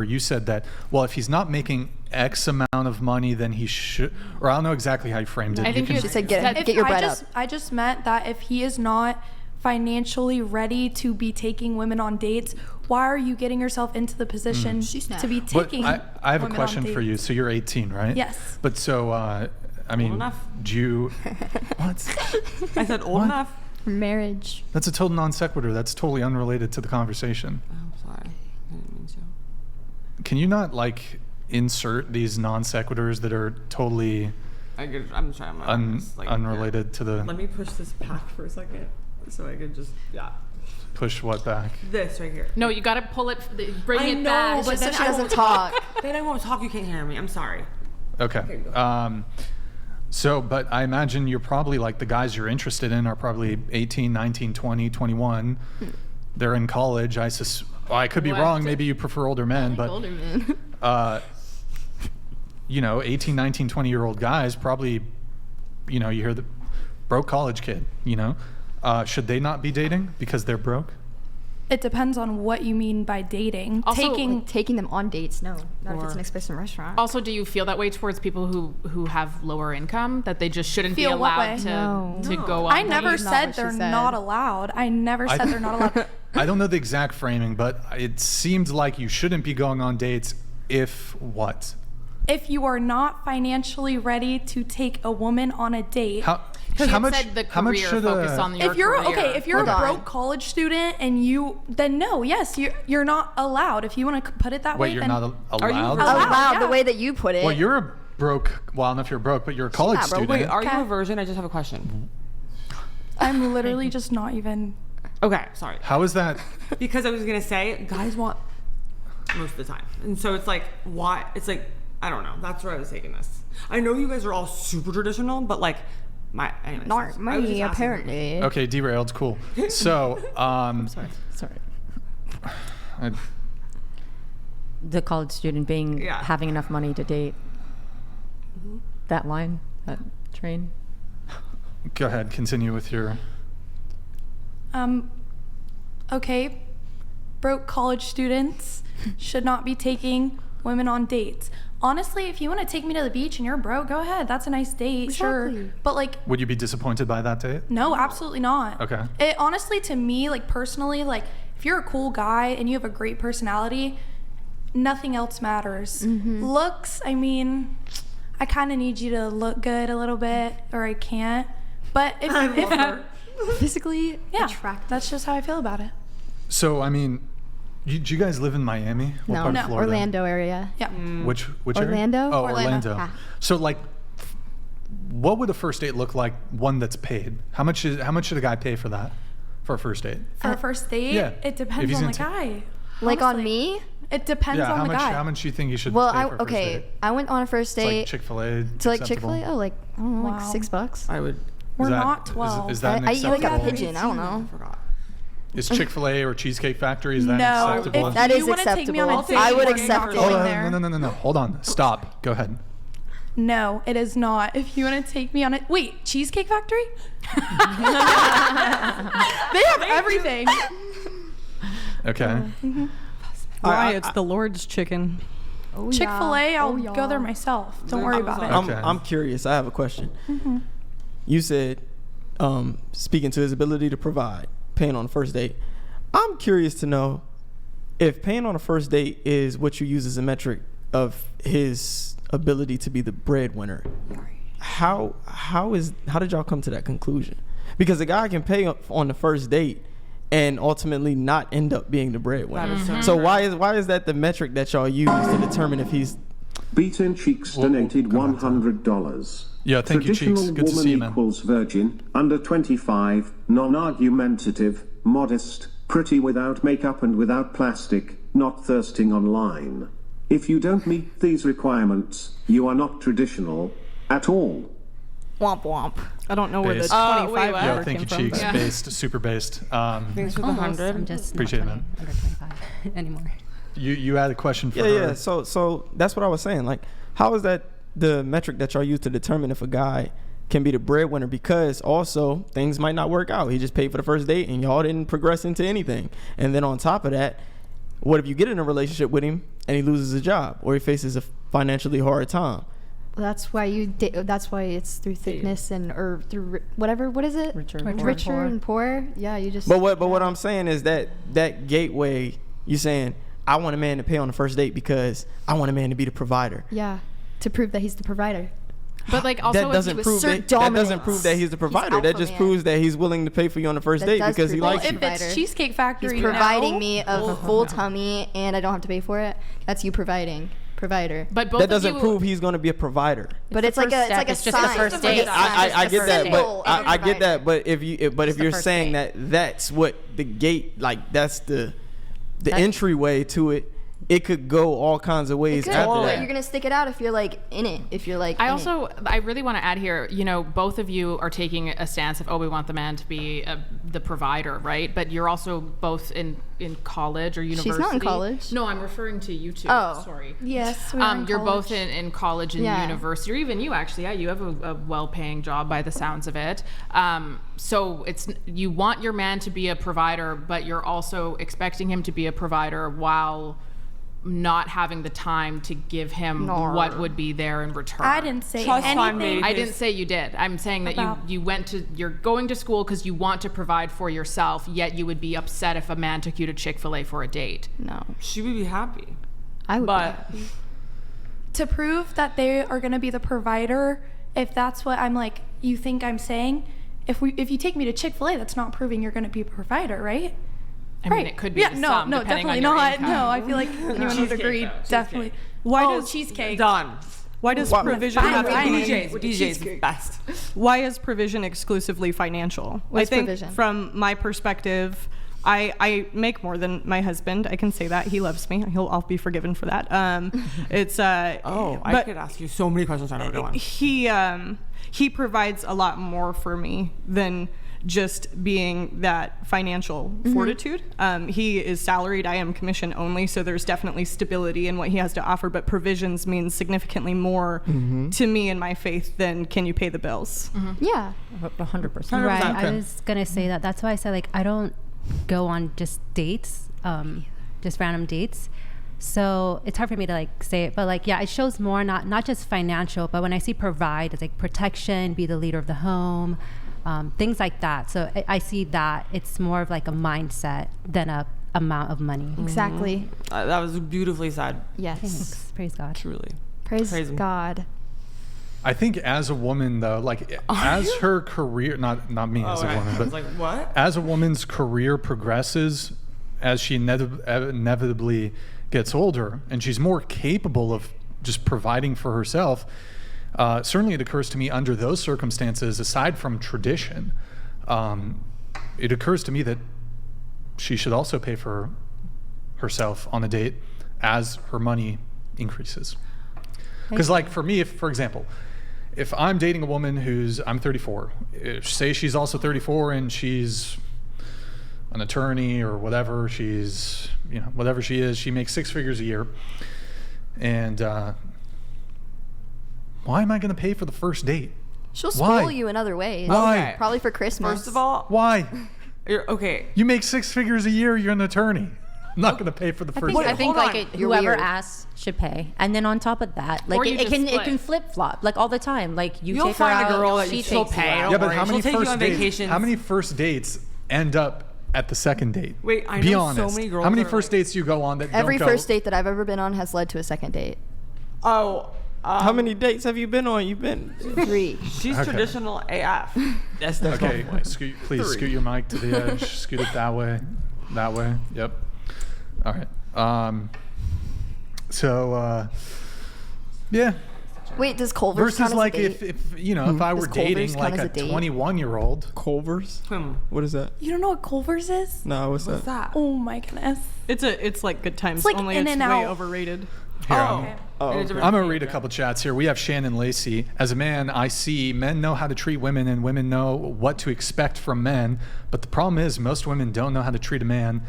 where you said that, well, if he's not making X amount of money, then he should, or I don't know exactly how you framed it. I think you you said get your bread up. I just meant that if he is not financially ready to be taking women on dates, why are you getting yourself into the position to be taking but I have a women question on for you. So you're 18, right? Yes. But so, I mean, enough. do you, what? I said old enough. Marriage. That's a total non sequitur. That's totally unrelated to the conversation. I'm sorry. I didn't mean to. Can you not like insert these non sequiturs that are totally I'm trying. unrelated to the... Let me push this back for a second so I could just, Push what back? This right here. No, you got to pull it, bring it back. But so she doesn't talk. Then I won't talk. You can't hear me. I'm sorry. Okay. So, but I imagine you're probably like the guys you're interested in are probably 18, 19, 20, 21. They're in college. I could be wrong. Maybe you prefer older men, but Older men. 18, 19, 20-year-old guys probably, you hear the broke college kid, should they not be dating because they're broke? It depends on what you mean by dating. Also, taking them on dates, no. Not if it's an expensive restaurant. Also, do you feel that way towards people who have lower income, that they just shouldn't be Feel what allowed way? to go on I never dates? said they're not allowed. I never said they're not allowed. I don't know the exact framing, but it seemed like you shouldn't be going on dates if what? If you are not financially ready to take a woman on a date. How much said the how much career should focus on your If you're career. if you're a broke college student and then you're not allowed. If you want to put it that way, Wait, you're then not allowed? Allowed, yeah. the way that you put it. Well, you're a broke, well, I don't know if you're broke, but you're a college student. Wait, are you a virgin? I just have a question. I'm literally just not even. Okay, sorry. How is that? Because I was going to say, guys want most of the time. And so it's like, why? It's like, I don't know. That's where I was taking this. I know you guys are all super traditional, but like, anyways, Not me, apparently. Okay, derailed, cool. So, Sorry. I- The college student having enough money to date. That line, that train. go ahead, continue with your... Okay, broke college students should not be taking women on dates. Honestly, if you want to take me to the beach and you're broke, go ahead. That's a nice date, sure. But like, Would you be disappointed by that date? no, absolutely not. Okay. It honestly, to me, like personally, like if you're a cool guy and you have a great personality, nothing else matters. Looks, I mean, I kind of need you to look good a little bit, or I can't. But if Physically attractive. That's just how I feel about it. So, I mean, do you guys live in Miami? What part of Florida? Orlando area. Yeah. Which Orlando? area? Oh, Orlando. Orlando. So, like, what would a first date look like? One that's paid. How much should a guy pay for that? For a first date? For a first date, Yeah. it If depends he's on the into- guy. Like on Honestly. me? It depends Yeah. on the guy. How much do you think you should Well, pay for a first date? I went on a first It's date like Chick-fil-A. to like acceptable? Chick-fil-A. Oh, like I don't know, like Wow. $6. I would. We're Is that- not 12. Is that an I eat like a acceptable? pigeon. I don't know. I forgot. Is Chick-fil-A or Cheesecake Factory, is that No, acceptable? if That you is wanna take me on a acceptable. date, I would we're accept not it. going Hold there. on, no. Hold on. Stop. Go ahead. No, it is not. If you want to take me on it, wait, Cheesecake Factory? They have everything. Okay. Why? It's the Lord's chicken. Oh, Chick-fil-A, I'll go there myself. Don't worry about it. Okay. I'm curious. I have a question. You said, speaking to his ability to provide, paying on the first date. I'm curious to know if paying on a first date is what you use as a metric of his ability to be the breadwinner. How did y'all come to that conclusion? Because a guy can pay on the first date and ultimately not end up being the breadwinner. So why is that the metric that y'all use to determine if he's... Beaten Cheeks donated $100. Yeah, thank you, Cheeks. Good to see you, man. Equals virgin, under 25, non-argumentative, modest, pretty without makeup and without plastic, not thirsting online. If you don't meet these requirements, you are not traditional at all. Womp womp. I don't know where the Based. 25 wait, what? Yeah, number thank came you, from. Cheeks. but- Based, super based. Thanks for the Almost. 100. I'm just Appreciate it, not man. 20, under 25 anymore. You had a question for her. Yeah. So that's what I was saying. Like, how is that the metric that y'all use to determine if a guy can be the breadwinner? Because also things might not work out. He just paid for the first date and y'all didn't progress into anything. And then on top of that, What if you get in a relationship with him and he loses a job or he faces a financially hard time? That's why that's why it's through thickness or through whatever. What is it? Richer and poor. Yeah, you just. But what I'm saying is that gateway. You saying I want a man to pay on the first date because I want a man to be the provider. Yeah, to prove that he's the provider. But like also that doesn't prove that he's the provider. That just proves that he's willing to pay for you on the first date because he likes you. If it's Cheesecake Factory, he's providing me a full tummy and I don't have to pay for it. That's you providing. Provider. But both that doesn't prove he's going to be a provider. But it's like a just the first date. I get that, but I get that. But if you're saying date. that's what the gate, like that's the entryway to it. It could go all kinds of ways after but that. you're gonna stick it out if you're like in it. If you're like. I really want to add here. You know, both of you are taking a stance of, we want the man to be the provider, right? But you're also both in college or university. She's not in college. No, I'm referring to you two. Oh, sorry. Yes. You're both in college and university, or even you actually. Yeah, you have a well-paying job by the sounds of it. So you want your man to be a provider, but you're also expecting him to be a provider while not having the time to give him what would be there in return. I didn't say anything. I didn't say you did. I'm saying that you're going to school because you want to provide for yourself, yet you would be upset if a man took you to Chick-fil-A for a date. No. She would be happy. I would. But To prove that they are going to be the provider, if that's what I'm like, you think I'm saying, if you take me to Chick-fil-A, that's not proving you're going to be a provider, right? I mean, it could be some, depending definitely on your not. income. No, I feel like anyone would agree. Definitely. Why does cheesecake? done. Why does provision have to be? DJ's the best. Why is provision exclusively financial? What's I think provision? from my perspective, I make more than my husband. I can say that. He loves me. I'll be forgiven for that. It's I could ask you so many questions on it. Go on. He provides a lot more for me than just being that financial fortitude. He is salaried. I am commission only, so there's definitely stability in what he has to offer, but provisions means significantly more to me and my faith than can you pay the bills. Yeah. 100%. Right. I was gonna say that. That's why I said like I don't go on just dates, just random dates. So it's hard for me to like say it, but like it shows more not just financial, but when I see provide, it's like protection, be the leader of the home. Things like that. So I see that it's more of like a mindset than a amount of money. Exactly. That was beautifully said. Yes. Thanks. Praise God. Truly. Praise him. God. I think as a woman though, like as her career, not me as a woman, I was like, what? As a woman's career progresses, as she inevitably gets older and she's more capable of just providing for herself, certainly it occurs to me under those circumstances, aside from tradition, it occurs to me that she should also pay for herself on a date as her money increases. Because like for me, for example, if I'm dating a woman I'm 34, say she's also 34 and she's an attorney or whatever, whatever she is, she makes 6 figures a year, and why am I going to pay for the first date? She'll spoil you in other ways. Why? Okay. Probably for Christmas. First of all, Why? you're okay. You make 6 figures a year, you're an attorney. I'm not going to pay for the first date. I think hold like on. whoever weird. asks should pay, and then on top of that, like Or you it just can split. flip flop like all the time. Like You'll take her find a out, girl that she she'll takes you pay. out. Yeah, but worry. how many She'll take you first on dates? vacations. How many first dates end up at the second date? Wait, I Be know so honest. many girls How many that are first dates do you go on that Every don't go? first date that I've ever been on has led to a second date. Oh, How many dates have you been on? You've been 3. she's Okay. traditional AF. that's Okay, my point. please scoot your mic to the edge. Scoot it that way. That way. Yep. All right. Yeah. Wait, does Culver's count Versus as like a date? if I were Does Culver's dating count like as a a date? 21-year-old. Culver's? What is that? You don't know what Culver's is? No, what's What's that? that? Oh my goodness. It's like good times. It's like only In it's and way Out. overrated. Here, Okay. I'm going to read a couple chats here. We have Shannon Lacey. As a man, I see men know how to treat women and women know what to expect from men. But the problem is most women don't know how to treat a man